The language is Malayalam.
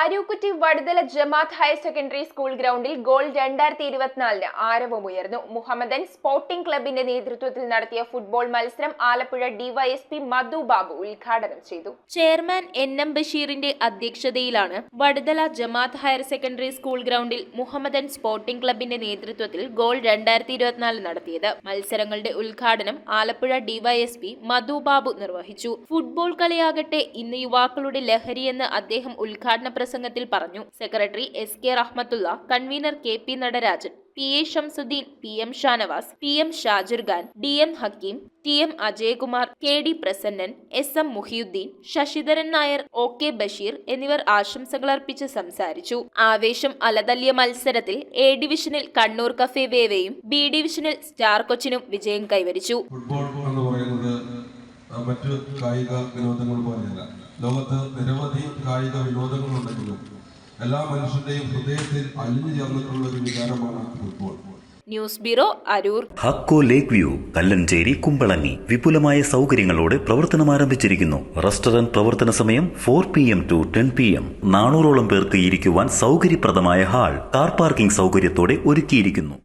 അരൂക്കുറ്റി വടുതല ജമാഅത്ത് ഹയർ സെക്കൻഡറി സ്കൂൾ ഗ്രൗണ്ടിൽ ഗോൾ 2024 ആരവമുയർന്നു. മുഹമ്മദൻ സ്പോർട്ടിംഗ് ക്ലബിന്റെ നേതൃത്വത്തിൽ നടത്തിയ ഫുട്ബോൾ മത്സരം ആലപ്പുഴ ഡിവൈഎസ്പി മധു ബാബു ഉദ്ഘാടനം ചെയ്തു. ചെയർമാൻ NM ബഷീറിന്റെ അധ്യക്ഷതയിലാണ് വടുതല ജമാഅത്ത് ഹയർ സെക്കൻഡറി സ്കൂൾ ഗ്രൗണ്ടിൽ മുഹമ്മദൻ സ്പോർട്ടിംഗ് ക്ലബിന്റെ നേതൃത്വത്തിൽ ഗോൾ 2024 നടത്തിയത്. മത്സരങ്ങളുടെ ഉദ്ഘാടനം ആലപ്പുഴ ഡിവൈഎസ്പി മധു ബാബു നിർവഹിച്ചു. ഫുട്ബോൾ കളിയാകട്ടെ ഇന്ന് യുവാക്കളുടെ ലഹരിയെന്ന് അദ്ദേഹം ഉദ്ഘാടന പ്രസംഗത്തിൽ പറഞ്ഞു. Secretary SK Rahmathulla, convener KP Natarajan, PA Shamsuddin, PM Shanavas, PM Shajur Khan, DM Hakeem, TM Ajayakumar, KD Prasannan, SM Muhiyuddin, Sasidharan Nair, OK Basheer എന്നിവർ ആശംസകൾ അർപ്പിച്ച് സംസാരിച്ചു. ആവേശം അലതല്ലിയ മത്സരത്തിൽ A ഡിവിഷനിൽ കണ്ണൂർ കഫേ വേവയും B ഡിവിഷനിൽ സ്റ്റാർ കൊച്ചിനും വിജയം കൈവരിച്ചു. ഫുട്ബോൾ എന്ന് പറയുന്നത് മറ്റു കായിക വിനോദങ്ങൾ പോലെയല്ല. ലോകത്ത് നിരവധി കായിക വിനോദങ്ങളുണ്ടെങ്കിലും എല്ലാ മനുഷ്യന്റെയും ഹൃദയത്തിൽ അലിഞ്ഞു ചേർന്നിട്ടുള്ള ഒരു വികാരമാണ് football. News bureau, Aroor. Hakko lake view, Kallanchery, Kumbalangi വിപുലമായ സൗകര്യങ്ങളോടെ പ്രവർത്തനം ആരംഭിച്ചിരിക്കുന്നു. റെസ്റ്റോറന്റ് പ്രവർത്തന സമയം 4 PM to 10 PM. 400ഓളം പേർക്ക് ഇരിക്കുവാൻ സൗകര്യപ്രദമായ ഹാൾ, കാർ പാർക്കിംഗ് സൗകര്യത്തോടെ ഒരുക്കിയിരിക്കുന്നു.